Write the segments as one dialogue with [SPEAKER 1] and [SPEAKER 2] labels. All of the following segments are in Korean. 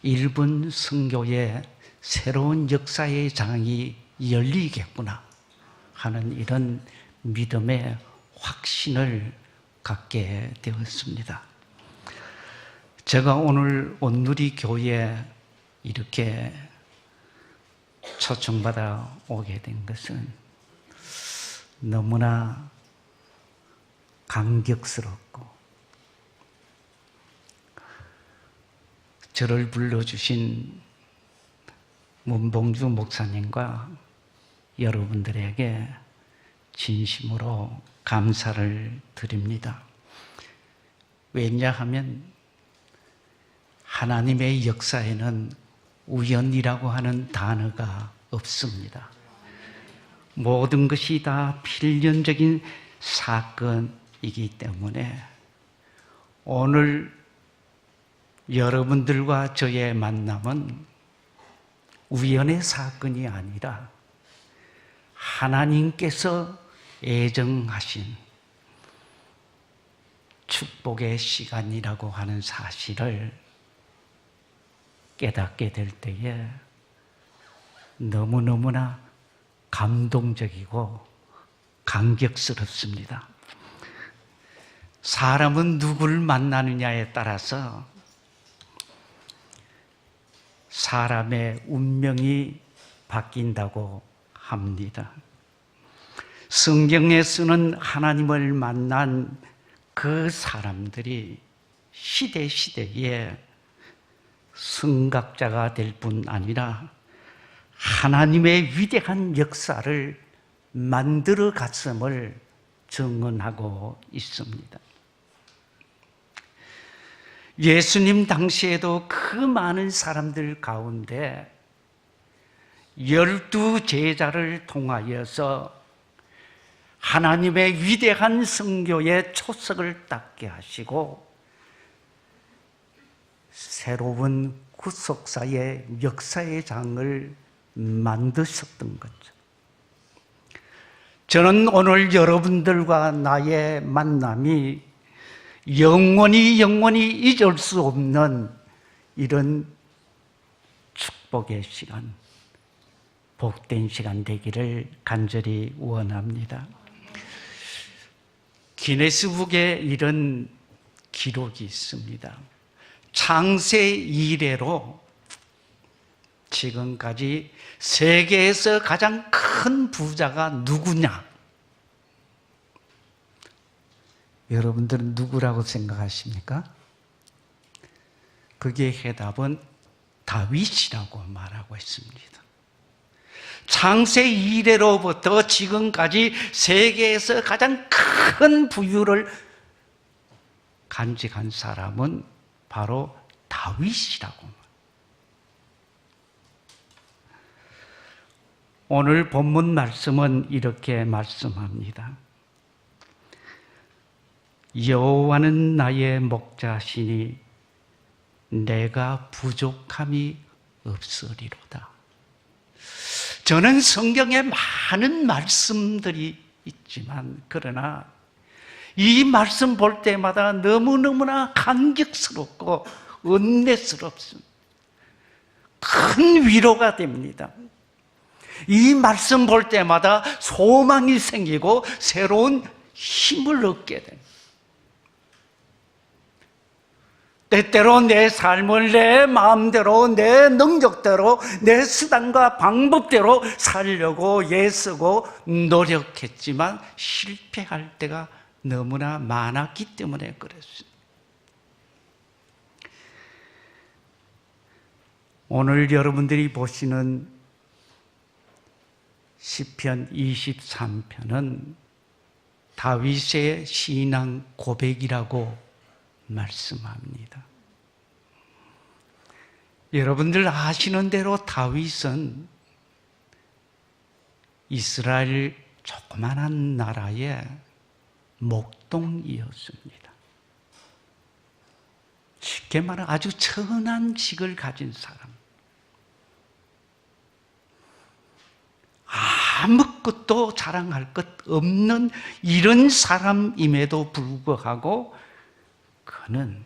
[SPEAKER 1] 일본 선교의 새로운 역사의 장이 열리겠구나 하는 이런 믿음의 확신을 갖게 되었습니다. 제가 오늘 온누리 교회에 이렇게 초청받아 오게 된 것은 너무나 감격스럽고 저를 불러주신 문봉주 목사님과 여러분들에게 진심으로 감사를 드립니다. 왜냐하면 하나님의 역사에는 우연이라고 하는 단어가 없습니다. 모든 것이 다 필연적인 사건이기 때문에 오늘 여러분들과 저의 만남은 우연의 사건이 아니라 하나님께서 애정하신 축복의 시간이라고 하는 사실을 깨닫게 될 때에 너무너무나 감동적이고 감격스럽습니다. 사람은 누구를 만나느냐에 따라서 사람의 운명이 바뀐다고 합니다. 성경에 쓰는 하나님을 만난 그 사람들이 시대시대에 선각자가 될 뿐 아니라 하나님의 위대한 역사를 만들어 갔음을 증언하고 있습니다. 예수님 당시에도 그 많은 사람들 가운데 12 제자를 통하여서 하나님의 위대한 선교의 초석을 닦게 하시고 새로운 구속사의 역사의 장을 만드셨던 거죠. 저는 오늘 여러분들과 나의 만남이 영원히 잊을 수 없는 이런 축복의 시간, 복된 시간 되기를 간절히 원합니다. 기네스북에 이런 기록이 있습니다. 창세 이래로 지금까지 세계에서 가장 큰 부자가 누구냐? 여러분들은 누구라고 생각하십니까? 그게 해답은 다윗이라고 말하고 있습니다. 창세 이래로부터 지금까지 세계에서 가장 큰 부유를 간직한 사람은 바로 다윗이라고. 오늘 본문 말씀은 이렇게 말씀합니다. 여호와는 나의 목자시니 내가 부족함이 없으리로다. 저는 성경에 많은 말씀들이 있지만 그러나 이 말씀 볼 때마다 너무너무나 감격스럽고 은혜스럽습니다. 큰 위로가 됩니다. 이 말씀 볼 때마다 소망이 생기고 새로운 힘을 얻게 됩니다. 때때로 내 삶을 내 마음대로 내 능력대로 내 수단과 방법대로 살려고 애쓰고 노력했지만 실패할 때가 너무나 많았기 때문에 그랬습니다. 오늘 여러분들이 보시는 시편 23편은 다윗의 신앙 고백이라고 말씀합니다. 여러분들 아시는 대로 다윗은 이스라엘 조그만한 나라의 목동이었습니다. 쉽게 말하면 아주 천한 직을 가진 사람. 아무것도 자랑할 것 없는 이런 사람임에도 불구하고 그는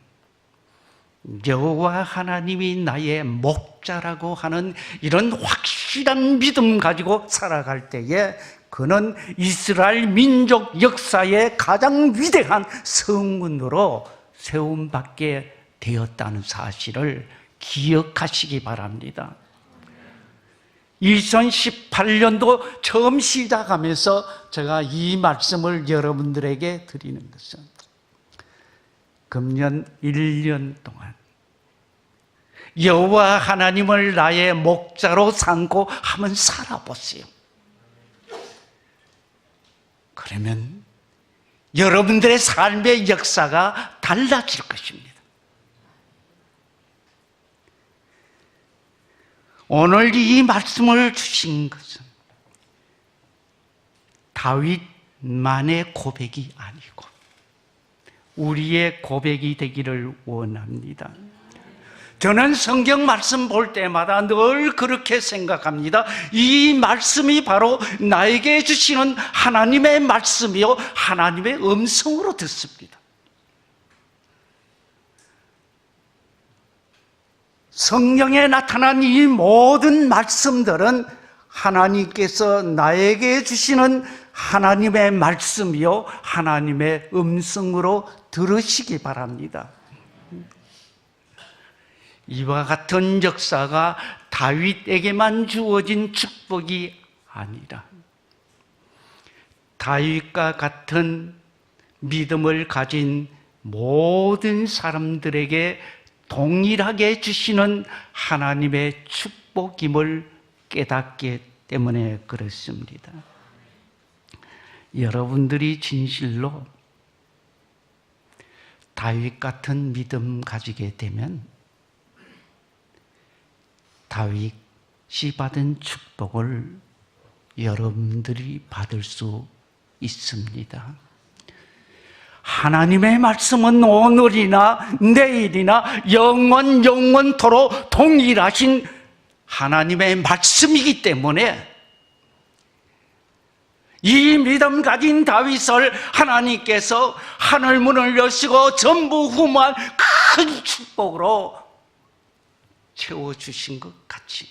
[SPEAKER 1] 여호와 하나님이 나의 목자라고 하는 이런 확실한 믿음 가지고 살아갈 때에 그는 이스라엘 민족 역사의 가장 위대한 성문으로 세움받게 되었다는 사실을 기억하시기 바랍니다. 2018년도 처음 시작하면서 제가 이 말씀을 여러분들에게 드리는 것은 금년 1년 동안 여호와 하나님을 나의 목자로 삼고 한번 살아보세요. 그러면 여러분들의 삶의 역사가 달라질 것입니다. 오늘 이 말씀을 주신 것은 다윗만의 고백이 아니고 우리의 고백이 되기를 원합니다. 저는 성경 말씀 볼 때마다 늘 그렇게 생각합니다. 이 말씀이 바로 나에게 주시는 하나님의 말씀이요 하나님의 음성으로 듣습니다. 성경에 나타난 이 모든 말씀들은 하나님께서 나에게 주시는 하나님의 말씀이요 하나님의 음성으로 들으시기 바랍니다. 이와 같은 역사가 다윗에게만 주어진 축복이 아니라 다윗과 같은 믿음을 가진 모든 사람들에게 동일하게 주시는 하나님의 축복임을 깨닫기 때문에 그렇습니다. 여러분들이 진실로 다윗 같은 믿음 가지게 되면 다윗이 받은 축복을 여러분들이 받을 수 있습니다. 하나님의 말씀은 오늘이나 내일이나 영원토록 동일하신 하나님의 말씀이기 때문에 이 믿음 가진 다윗을 하나님께서 하늘문을 여시고 전부후무한 큰 축복으로 채워주신 것 같이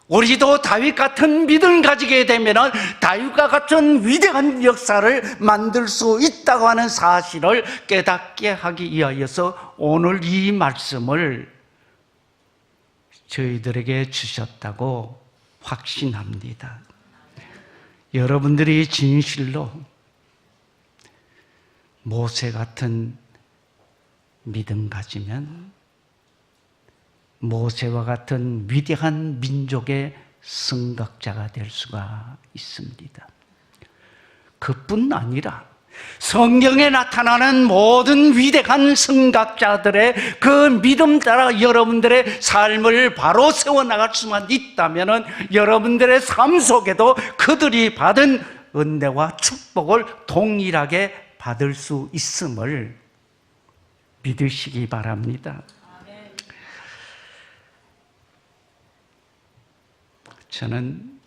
[SPEAKER 1] 우리도 다윗 같은 믿음을 가지게 되면 다윗과 같은 위대한 역사를 만들 수 있다고 하는 사실을 깨닫게 하기 위하여서 오늘 이 말씀을 저희들에게 주셨다고 확신합니다. 여러분들이 진실로 모세 같은 믿음 가지면 모세와 같은 위대한 민족의 성각자가 될 수가 있습니다. 그뿐 아니라 성경에 나타나는 모든 위대한 성각자들의 그 믿음 따라 여러분들의 삶을 바로 세워나갈 수만 있다면 여러분들의 삶 속에도 그들이 받은 은혜와 축복을 동일하게 받을 수 있음을 믿으시기 바랍니다. 저는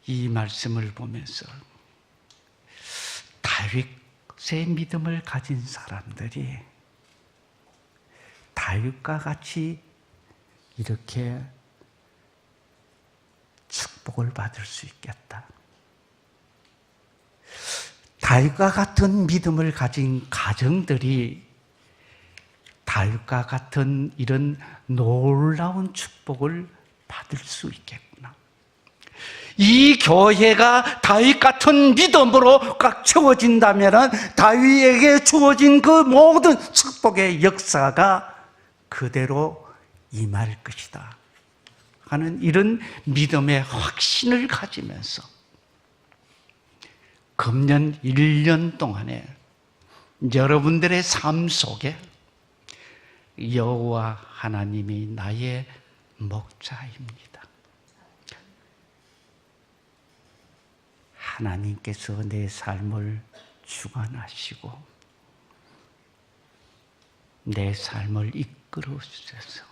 [SPEAKER 1] 이 말씀을 보면서 다윗의 믿음을 가진 사람들이 다윗과 같이 이렇게 축복을 받을 수 있겠다. 다윗과 같은 믿음을 가진 가정들이 다윗과 같은 이런 놀라운 축복을 받을 수 있겠구나. 이 교회가 다윗 같은 믿음으로 꽉 채워진다면 다윗에게 주어진 그 모든 축복의 역사가 그대로 임할 것이다 하는 이런 믿음의 확신을 가지면서 금년 1년 동안에 여러분들의 삶 속에 여호와 하나님이 나의 목자입니다. 하나님께서 내 삶을 주관하시고 내 삶을 이끌어 주셔서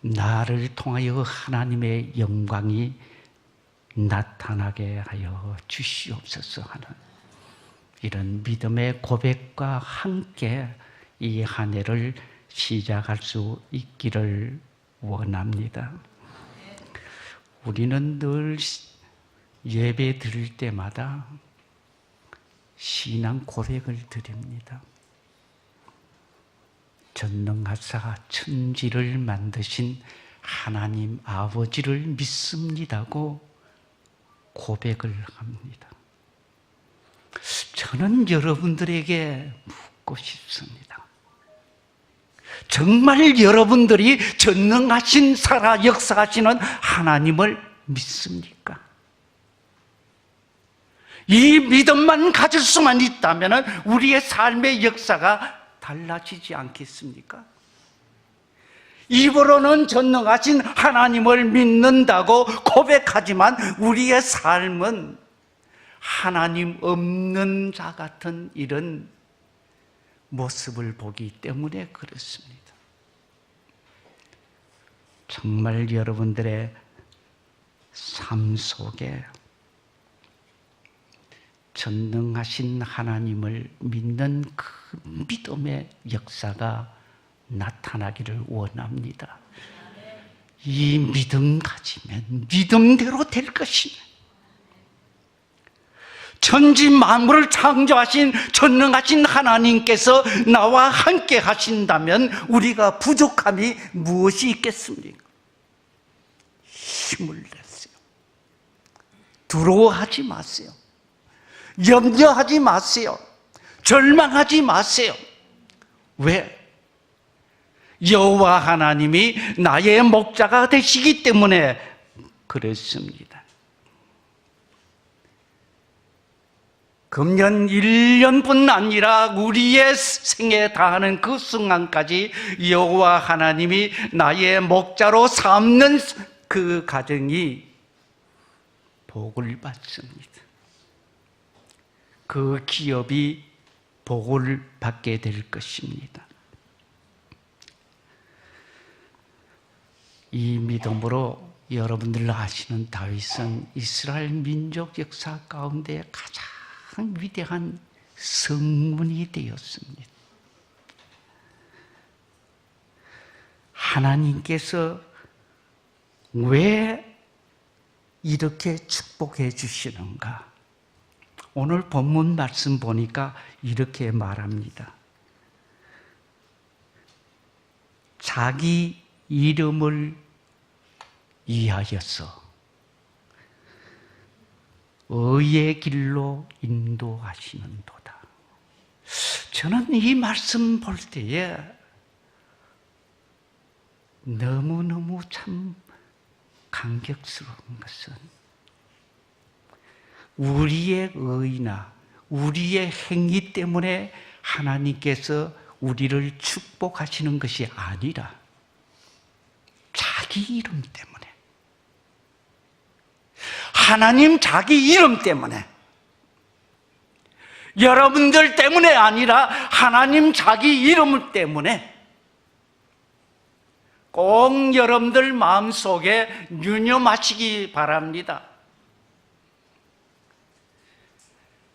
[SPEAKER 1] 나를 통하여 하나님의 영광이 나타나게 하여 주시옵소서 하는 이런 믿음의 고백과 함께 이 한 해를 시작할 수 있기를 원합니다. 우리는 늘 예배 드릴 때마다 신앙 고백을 드립니다. 전능하사 천지를 만드신 하나님 아버지를 믿습니다고 고백을 합니다. 저는 여러분들에게 묻고 싶습니다. 정말 여러분들이 전능하신 살아 역사하시는 하나님을 믿습니까? 이 믿음만 가질 수만 있다면 우리의 삶의 역사가 달라지지 않겠습니까? 입으로는 전능하신 하나님을 믿는다고 고백하지만 우리의 삶은 하나님 없는 자 같은 이런 모습을 보기 때문에 그렇습니다. 정말 여러분들의 삶 속에 전능하신 하나님을 믿는 그 믿음의 역사가 나타나기를 원합니다. 이 믿음 가지면 믿음대로 될 것입니다. 천지 만물을 창조하신 전능하신 하나님께서 나와 함께 하신다면 우리가 부족함이 무엇이 있겠습니까? 힘을 내세요. 두려워하지 마세요. 염려하지 마세요. 절망하지 마세요. 왜? 여호와 하나님이 나의 목자가 되시기 때문에 그렇습니다. 금년 1년뿐 아니라 우리의 생에 다하는 그 순간까지 여호와 하나님이 나의 목자로 삼는 그 가정이 복을 받습니다. 그 기업이 복을 받게 될 것입니다. 이 믿음으로 여러분들 아시는 다윗은 이스라엘 민족 역사 가운데 가장 위대한 성문이 되었습니다. 하나님께서 왜 이렇게 축복해 주시는가? 오늘 본문 말씀 보니까 이렇게 말합니다. 자기 이름을 위하여서 의의 길로 인도하시는도다. 저는 이 말씀 볼 때에 너무너무 참 감격스러운 것은 우리의 의나 우리의 행위 때문에 하나님께서 우리를 축복하시는 것이 아니라 자기 이름 때문에, 하나님 자기 이름 때문에, 여러분들 때문에 아니라 하나님 자기 이름 때문에 꼭 여러분들 마음속에 유념하시기 바랍니다.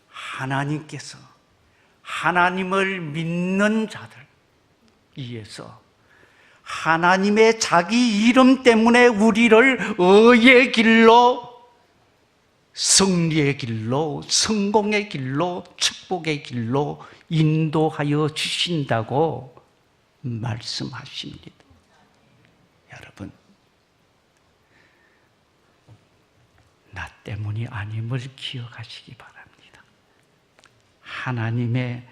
[SPEAKER 1] 하나님께서 하나님을 믿는 자들 위해서 하나님의 자기 이름 때문에 우리를 의의 길로, 승리의 길로, 성공의 길로, 축복의 길로 인도하여 주신다고 말씀하십니다. 여러분, 나 때문이 아님을 기억하시기 바랍니다. 하나님의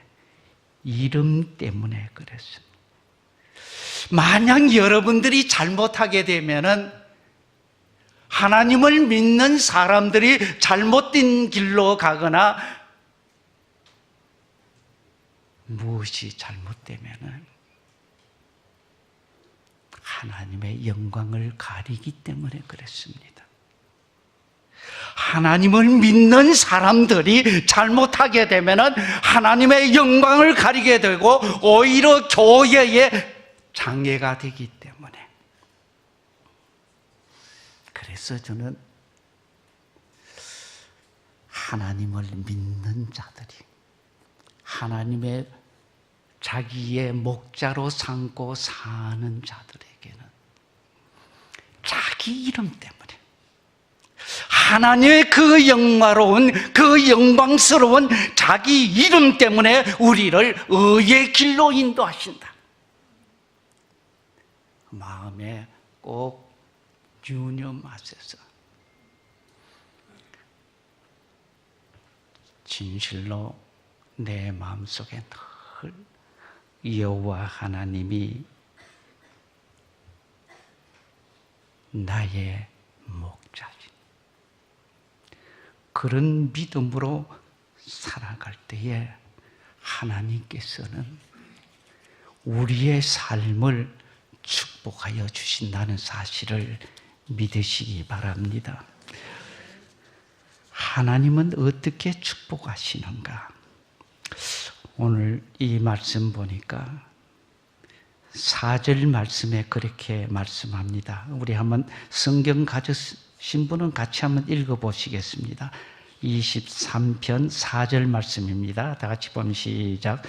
[SPEAKER 1] 이름 때문에 그랬습니다. 만약 여러분들이 잘못하게 되면은 하나님을 믿는 사람들이 잘못된 길로 가거나 무엇이 잘못되면은 하나님의 영광을 가리기 때문에 그랬습니다. 하나님을 믿는 사람들이 잘못하게 되면은 하나님의 영광을 가리게 되고 오히려 교회에 장애가 되기 때문에, 그래서 저는 하나님을 믿는 자들이 하나님의 자기의 목자로 삼고 사는 자들에게는 자기 이름 때문에 하나님의 그 영화로운 그 영광스러운 자기 이름 때문에 우리를 의의 길로 인도하신다. 마음에 꼭 유념하셔서 진실로 내 마음속에 늘 여호와 하나님이 나의 목자지, 그런 믿음으로 살아갈 때에 하나님께서는 우리의 삶을 축복하여 주신다는 사실을 믿으시기 바랍니다. 하나님은 어떻게 축복하시는가? 오늘 이 말씀 보니까 4절 말씀에 그렇게 말씀합니다. 우리 한번 성경 가지신 분은 같이 한번 읽어보시겠습니다. 23편 4절 말씀입니다. 다 같이 보면 시작.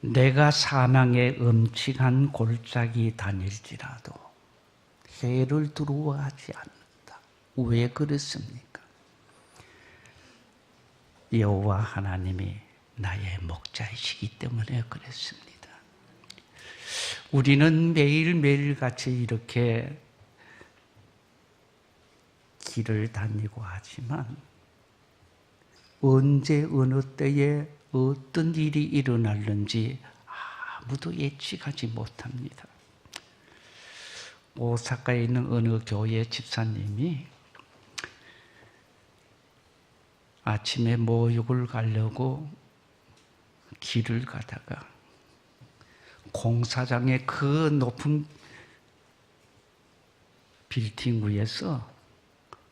[SPEAKER 1] 내가 사망의 음침한 골짜기 다닐지라도 해를 두려워하지 않는다. 왜 그렇습니까? 여호와 하나님이 나의 목자이시기 때문에 그렇습니다. 우리는 매일매일 같이 이렇게 길을 다니고 하지만 언제 어느 때에 어떤 일이 일어날는지 아무도 예측하지 못합니다. 오사카에 있는 어느 교회 집사님이 아침에 모욕을 가려고 길을 가다가 공사장의 그 높은 빌딩 위에서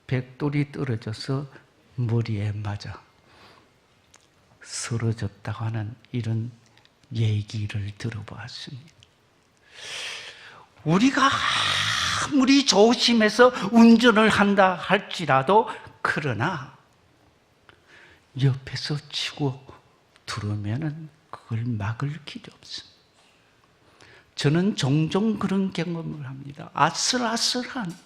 [SPEAKER 1] 벽돌이 떨어져서 머리에 맞아 쓰러졌다고 하는 이런 얘기를 들어보았습니다. 우리가 아무리 조심해서 운전을 한다 할지라도 그러나 옆에서 치고 들어오면은 그걸 막을 길이 없습니다. 저는 종종 그런 경험을 합니다. 아슬아슬한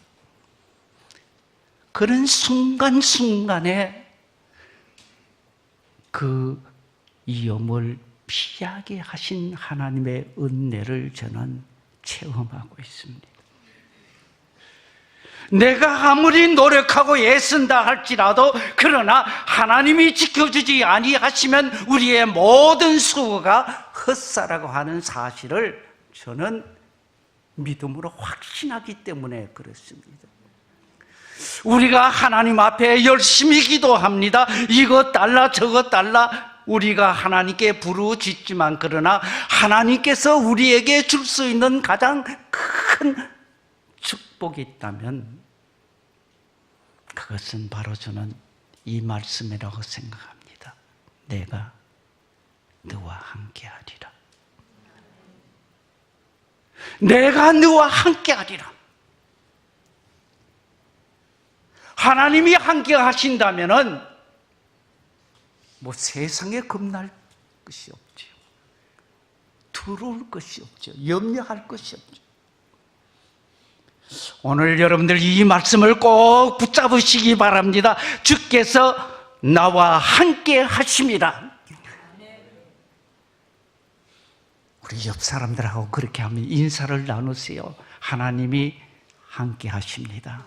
[SPEAKER 1] 그런 순간순간에 그 위험을 피하게 하신 하나님의 은혜를 저는 체험하고 있습니다. 내가 아무리 노력하고 애쓴다 할지라도 그러나 하나님이 지켜주지 아니하시면 우리의 모든 수고가 헛사라고 하는 사실을 저는 믿음으로 확신하기 때문에 그렇습니다. 우리가 하나님 앞에 열심히 기도합니다. 이것 달라 저것 달라 우리가 하나님께 부르짖지만 그러나 하나님께서 우리에게 줄 수 있는 가장 큰 축복이 있다면 그것은 바로 저는 이 말씀이라고 생각합니다. 내가 너와 함께하리라. 내가 너와 함께하리라. 하나님이 함께 하신다면은 뭐 세상에 겁날 것이 없지요. 두려울 것이 없죠. 염려할 것이 없죠. 오늘 여러분들 이 말씀을 꼭 붙잡으시기 바랍니다. 주께서 나와 함께 하심이라. 우리 옆 사람들하고 그렇게 하면 인사를 나누세요. 하나님이 함께 하십니다.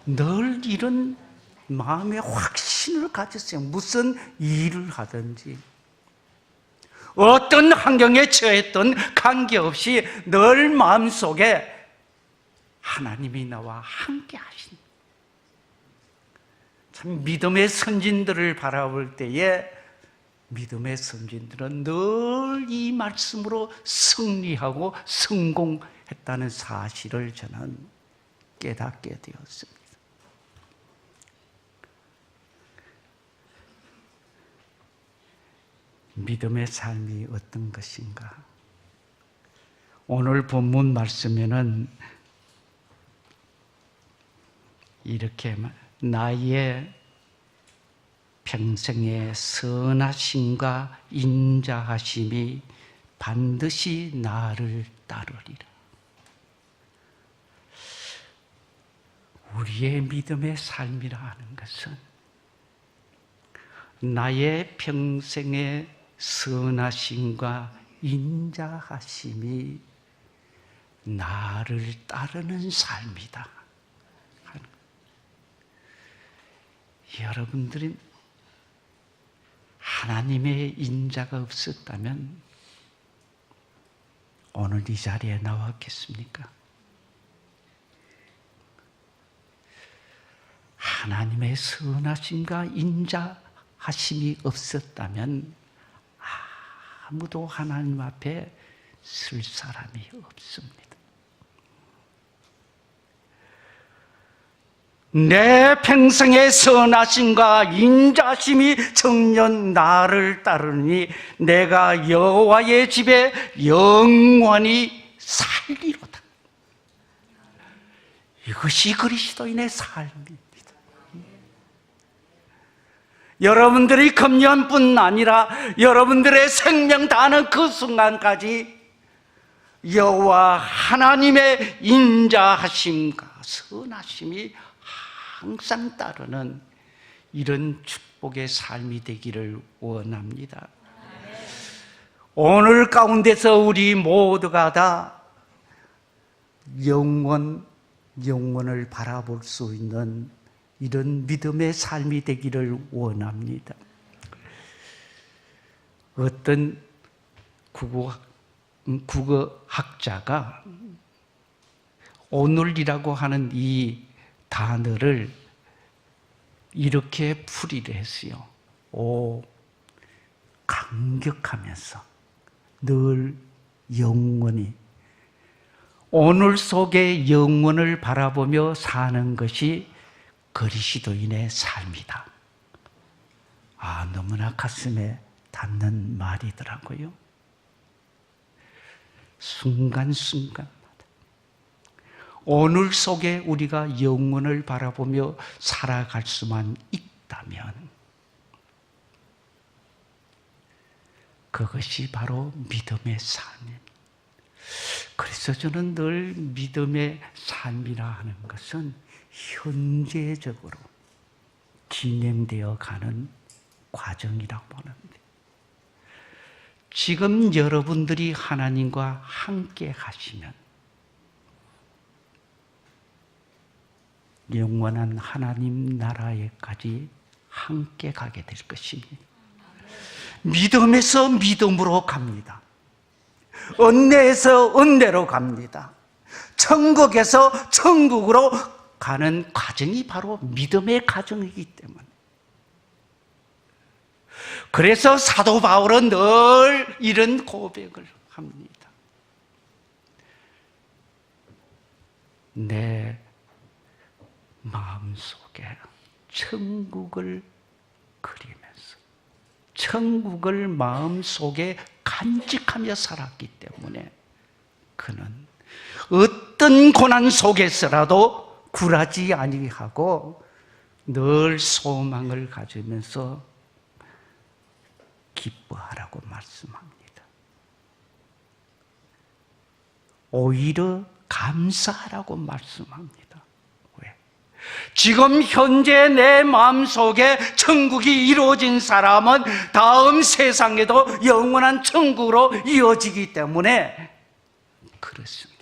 [SPEAKER 1] 늘 이런 마음의 확신을 가졌어요. 무슨 일을 하든지 어떤 환경에 처했든 관계없이 늘 마음속에 하나님이 나와 함께 하신, 참 믿음의 선진들을 바라볼 때에 믿음의 선진들은 늘 이 말씀으로 승리하고 성공했다는 사실을 저는 깨닫게 되었습니다. 믿음의 삶이 어떤 것인가? 오늘 본문 말씀에는 이렇게 나의 평생의 선하심과 인자하심이 반드시 나를 따르리라. 우리의 믿음의 삶이라 하는 것은 나의 평생의 선하심과 인자하심이 나를 따르는 삶이다. 여러분들이 하나님의 인자가 없었다면 오늘 이 자리에 나왔겠습니까? 하나님의 선하심과 인자하심이 없었다면 아무도 하나님 앞에 설 사람이 없습니다. 내 평생의 선하심과 인자심이 정녕 나를 따르니 내가 여호와의 집에 영원히 살리로다. 이것이 그리스도인의 삶입니다. 여러분들이 금년뿐 아니라 여러분들의 생명 다하는 그 순간까지 여호와 하나님의 인자하심과 선하심이 항상 따르는 이런 축복의 삶이 되기를 원합니다. 오늘 가운데서 우리 모두가 다 영원을 바라볼 수 있는 이런 믿음의 삶이 되기를 원합니다. 어떤 국어학자가 오늘이라고 하는 이 단어를 이렇게 풀이를 했어요. 감격하면서 늘 영원히 오늘 속에 영원을 바라보며 사는 것이 그리스도인의 삶이다. 너무나 가슴에 닿는 말이더라고요. 순간순간마다 오늘 속에 우리가 영원을 바라보며 살아갈 수만 있다면 그것이 바로 믿음의 삶입니다. 그래서 저는 늘 믿음의 삶이라 하는 것은 현재적으로 진행되어 가는 과정이라고 하는데, 지금 여러분들이 하나님과 함께 하시면 영원한 하나님 나라에까지 함께 가게 될 것입니다. 믿음에서 믿음으로 갑니다. 은혜에서 은혜로 갑니다. 천국에서 천국으로 가는 과정이 바로 믿음의 과정이기 때문에, 그래서 사도 바울은 늘 이런 고백을 합니다. 내 마음속에 천국을 그리면서 천국을 마음속에 간직하며 살았기 때문에 그는 어떤 고난 속에서라도 굴하지 아니하고 늘 소망을 가지면서 기뻐하라고 말씀합니다. 오히려 감사하라고 말씀합니다. 왜? 지금 현재 내 마음속에 천국이 이루어진 사람은 다음 세상에도 영원한 천국으로 이어지기 때문에 그렇습니다.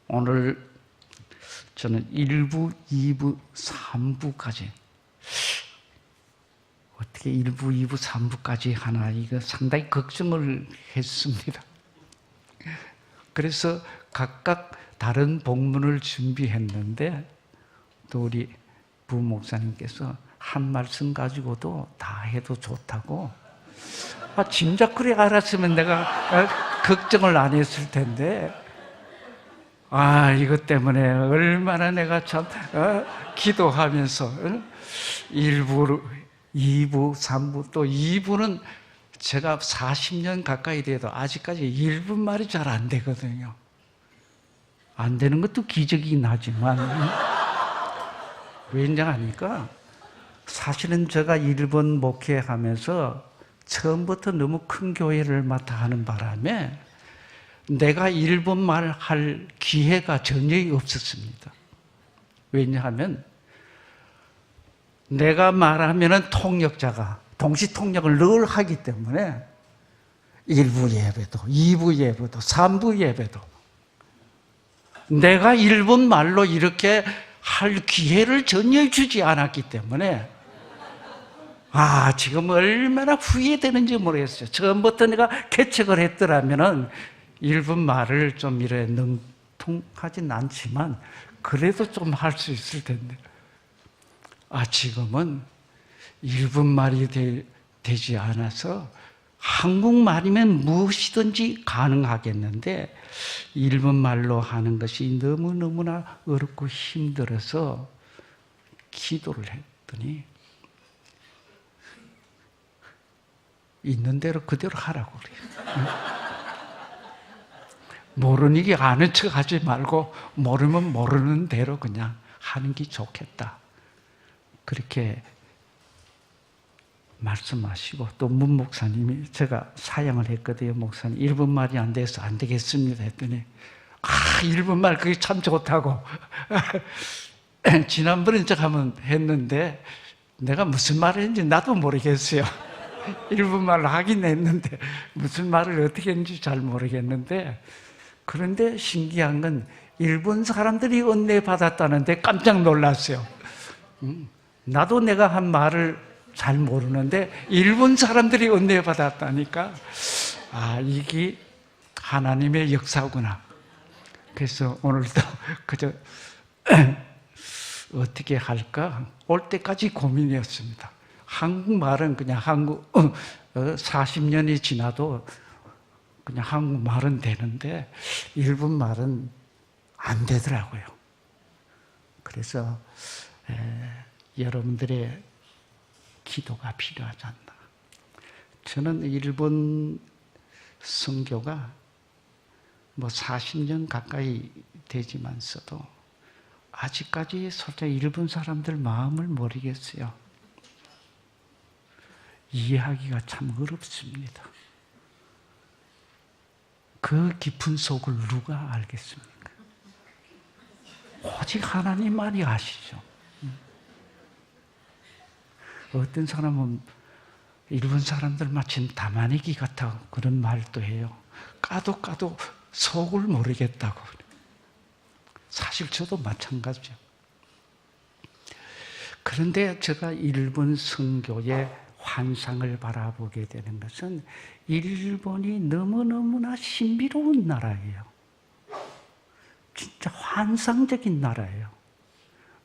[SPEAKER 1] 오늘 저는 1부, 2부, 3부까지 어떻게 1부, 2부, 3부까지 하나, 이거 상당히 걱정을 했습니다. 그래서 각각 다른 복문을 준비했는데 또 우리 부목사님께서 한 말씀 가지고도 다 해도 좋다고, 진작 그래 알았으면 내가 걱정을 안 했을 텐데, 이것 때문에 얼마나 내가 참 기도하면서 일부러 2부, 3부, 또 2부는 제가 40년 가까이 돼도 아직까지 1분 말이 잘 안 되거든요. 안 되는 것도 기적이긴 하지만 왜냐하니까 사실은 제가 일본 목회하면서 처음부터 너무 큰 교회를 맡아 하는 바람에 내가 일본말 할 기회가 전혀 없었습니다. 왜냐하면 내가 말하면 통역자가 동시 통역을 늘 하기 때문에 1부 예배도 2부 예배도 3부 예배도 내가 일본말로 이렇게 할 기회를 전혀 주지 않았기 때문에 지금 얼마나 후회되는지 모르겠어요. 처음부터 내가 개척을 했더라면은 일본말을 좀 이래 능통하진 않지만 그래도 좀 할 수 있을 텐데 지금은 일본말이 되지 않아서 한국말이면 무엇이든지 가능하겠는데 일본말로 하는 것이 너무너무나 어렵고 힘들어서 기도를 했더니 있는 대로 그대로 하라고 그래요. 모르니 아는 척 하지 말고 모르면 모르는 대로 그냥 하는 게 좋겠다. 그렇게 말씀하시고 또 문 목사님이 제가 사양을 했거든요. 목사님 일본말이 안 돼서 안 되겠습니다 했더니 일본말 그게 참 좋다고 지난번에 제가 한번 했는데 내가 무슨 말을 했는지 나도 모르겠어요. 일본말로 하긴 했는데 무슨 말을 어떻게 했는지 잘 모르겠는데 그런데 신기한 건 일본 사람들이 은혜 받았다는데 깜짝 놀랐어요. 나도 내가 한 말을 잘 모르는데 일본 사람들이 은혜 받았다니까 이게 하나님의 역사구나. 그래서 오늘도 그저 어떻게 할까 올 때까지 고민이었습니다. 한국말은 그냥 40년이 지나도 그냥 한국말은 되는데 일본말은 안 되더라고요. 그래서 여러분들의 기도가 필요하지 않나. 저는 일본 선교가 40년 가까이 되지만서도 아직까지 솔직히 일본 사람들 마음을 모르겠어요. 이해하기가 참 어렵습니다. 그 깊은 속을 누가 알겠습니까? 오직 하나님만이 아시죠. 어떤 사람은 일본 사람들 마침 다만이기 같아 그런 말도 해요. 까도 속을 모르겠다고. 사실 저도 마찬가지죠. 그런데 제가 일본 선교의 환상을 바라보게 되는 것은 일본이 너무너무나 신비로운 나라예요. 진짜 환상적인 나라예요.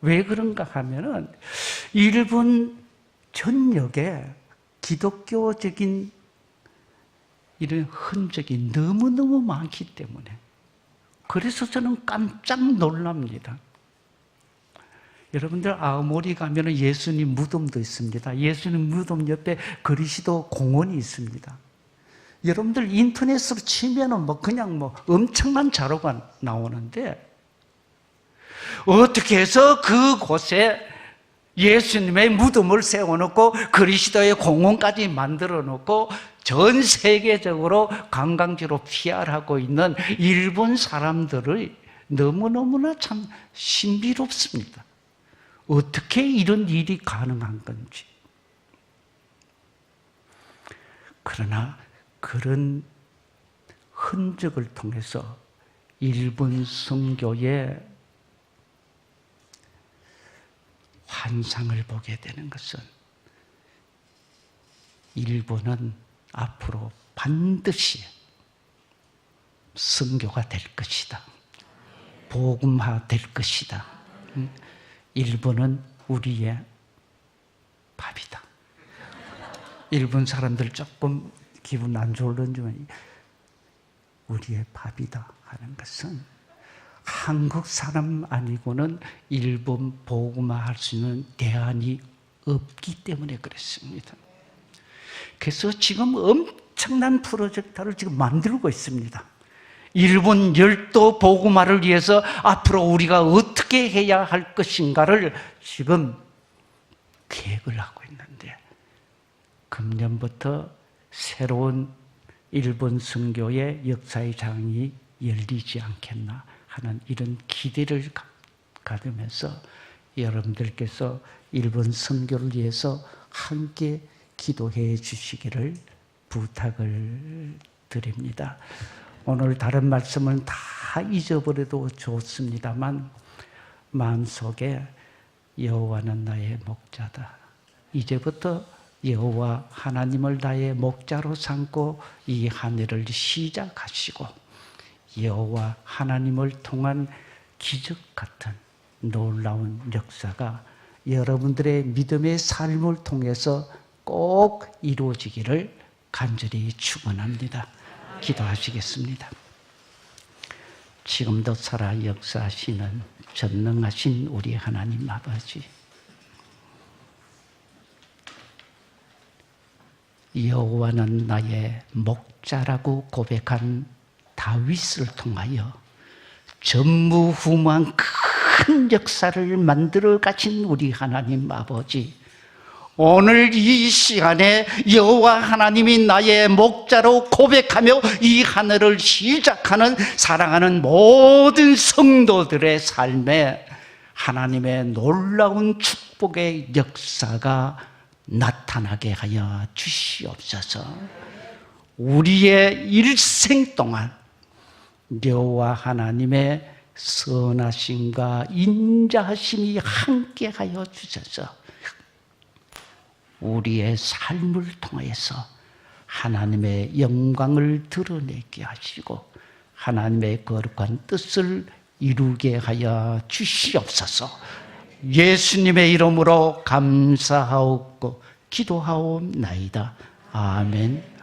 [SPEAKER 1] 왜 그런가 하면은 일본 전역에 기독교적인 이런 흔적이 너무너무 많기 때문에 그래서 저는 깜짝 놀랍니다. 여러분들 아오모리 가면 예수님 무덤도 있습니다. 예수님 무덤 옆에 그리시도 공원이 있습니다. 여러분들 인터넷으로 치면은 그냥 엄청난 자료가 나오는데 어떻게 해서 그곳에 예수님의 무덤을 세워놓고 그리스도의 공원까지 만들어 놓고 전 세계적으로 관광지로 PR하고 있는 일본 사람들의 너무너무나 참 신비롭습니다. 어떻게 이런 일이 가능한 건지. 그러나 그런 흔적을 통해서 일본 선교의 환상을 보게 되는 것은 일본은 앞으로 반드시 선교가 될 것이다. 복음화 될 것이다. 일본은 우리의 밥이다. 일본 사람들 조금 기분 안 좋을런지만 우리의 밥이다 하는 것은 한국 사람 아니고는 일본 복음화 할 수 있는 대안이 없기 때문에 그렇습니다. 그래서 지금 엄청난 프로젝트를 지금 만들고 있습니다. 일본 열도 복음화를 위해서 앞으로 우리가 어떻게 해야 할 것인가를 지금 계획을 하고 있는데, 금년부터 새로운 일본 선교의 역사의 장이 열리지 않겠나 하는 이런 기대를 가지면서 여러분들께서 일본 선교를 위해서 함께 기도해 주시기를 부탁을 드립니다. 오늘 다른 말씀은 다 잊어버려도 좋습니다만 마음속에 여호와는 나의 목자다. 이제부터 여호와 하나님을 나의 목자로 삼고 이 한 해를 시작하시고 여호와 하나님을 통한 기적 같은 놀라운 역사가 여러분들의 믿음의 삶을 통해서 꼭 이루어지기를 간절히 축원합니다. 기도하시겠습니다. 지금도 살아 역사하시는 전능하신 우리 하나님 아버지, 여호와는 나의 목자라고 고백한 다윗을 통하여 전무후무한 큰 역사를 만들어 가신 우리 하나님 아버지, 오늘 이 시간에 여호와 하나님이 나의 목자로 고백하며 이 하늘을 시작하는 사랑하는 모든 성도들의 삶에 하나님의 놀라운 축복의 역사가 나타나게 하여 주시옵소서. 우리의 일생 동안 여호와 하나님의 선하심과 인자하심이 함께하여 주셔서 우리의 삶을 통해서 하나님의 영광을 드러내게 하시고 하나님의 거룩한 뜻을 이루게 하여 주시옵소서. 예수님의 이름으로 감사하옵고 기도하옵나이다. 아멘.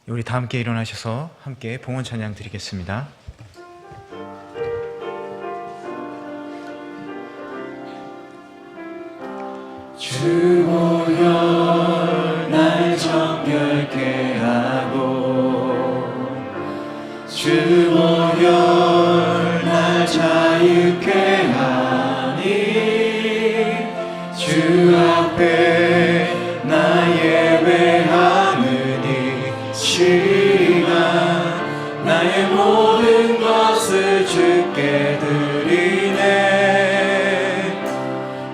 [SPEAKER 2] 우리 다 함께 일어나셔서 함께 봉헌 찬양 드리겠습니다. 주 보혈 날 정결케 하고 주 보혈 날 자유케 하니 주 앞에 나 예배하느니 시간 나의 모든 것을 주께 드리네.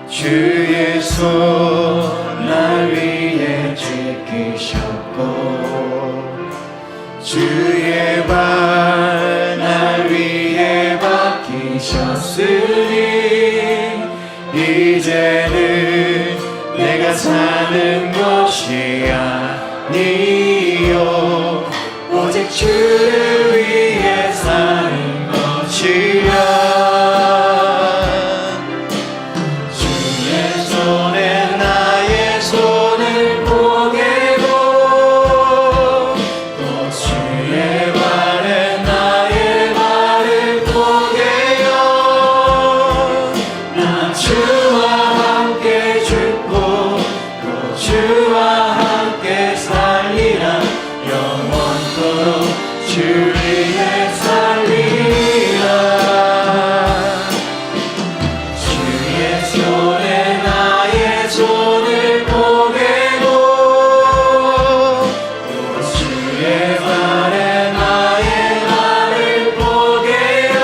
[SPEAKER 2] 주의 손 날 위에 지키셨고 주의 발 날 위에 박히셨으니 이제는 내가 사는 것이 아니요 오직 주를 위해 사는 것이라. 주의 손에 나의 손을 포개고 또 주의 발에 나의 발을 포개요. 난 주와 함께 죽고 또 주와 함께 살리라. 영원토록 주 위에 살리라. 주의 손에 나의 손을 포개고 또 주의 발에 나의 발을 포개요.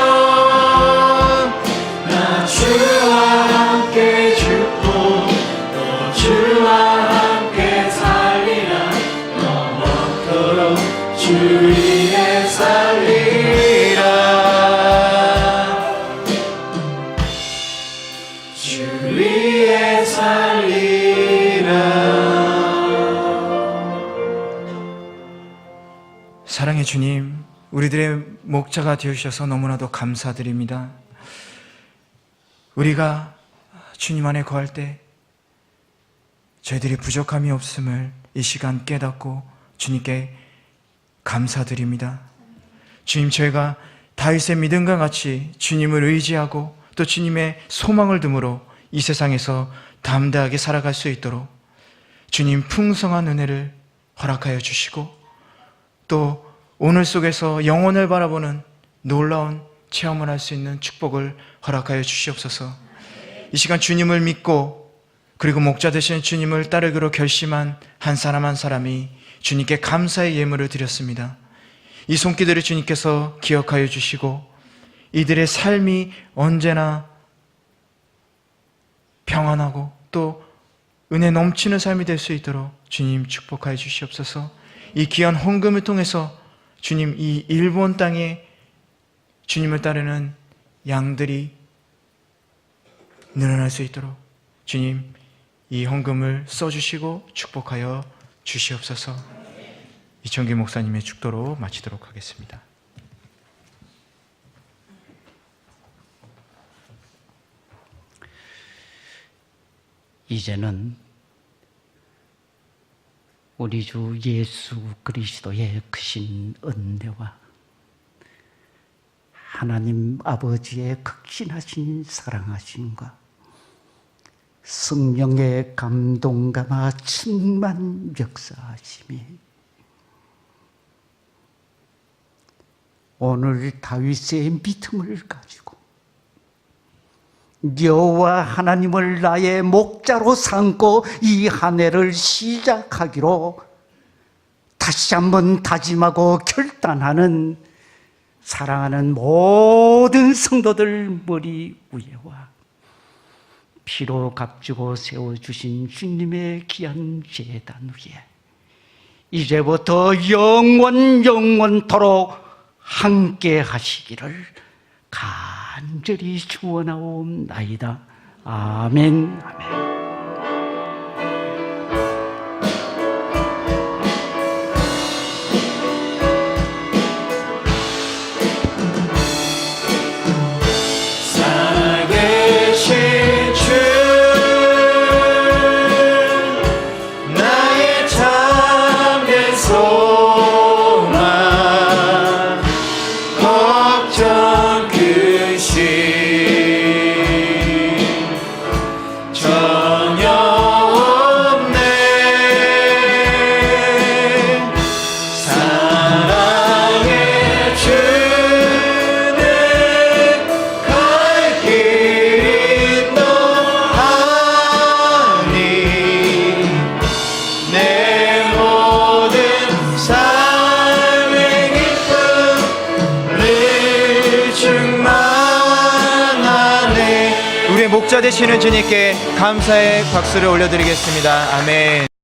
[SPEAKER 2] 나 주와 함께 죽고 또 주와 함께 살리라. 영원토록 주 위에 살리라. 주 위에 살리라. 사랑의 주님, 우리들의 목자가 되어주셔서 너무나도 감사드립니다. 우리가 주님 안에 거할 때 저희들이 부족함이 없음을 이 시간 깨닫고 주님께 감사드립니다. 주님, 저희가 다윗의 믿음과 같이 주님을 의지하고 또 주님의 소망을 듬으로 이 세상에서 담대하게 살아갈 수 있도록 주님 풍성한 은혜를 허락하여 주시고, 또 오늘 속에서 영혼을 바라보는 놀라운 체험을 할 수 있는 축복을 허락하여 주시옵소서. 이 시간 주님을 믿고 그리고 목자 되시는 주님을 따르기로 결심한 한 사람 한 사람이 주님께 감사의 예물을 드렸습니다. 이 손길들을 주님께서 기억하여 주시고 이들의 삶이 언제나 평안하고 또 은혜 넘치는 삶이 될 수 있도록 주님 축복하여 주시옵소서. 이 귀한 헌금을 통해서 주님, 이 일본 땅에 주님을 따르는 양들이 늘어날 수 있도록 주님, 이 헌금을 써주시고 축복하여 주시옵소서. 이청기 목사님의 축도로 마치도록 하겠습니다.
[SPEAKER 1] 이제는 우리 주 예수 그리스도의 크신 은혜와 하나님 아버지의 극진하신 사랑하심과 성령의 감동감화 충만 역사하심이 오늘 다윗의 믿음을 가지고 여호와 하나님을 나의 목자로 삼고 이 한 해를 시작하기로 다시 한번 다짐하고 결단하는 사랑하는 모든 성도들 머리 위에와 피로 값주고 세워주신 주님의 귀한 제단 위에 이제부터 영원토록 함께 하시기를 간절히 축원하옵나이다. 아멘. 아멘.
[SPEAKER 2] 목자 되시는 주님께 감사의 박수를 올려드리겠습니다. 아멘.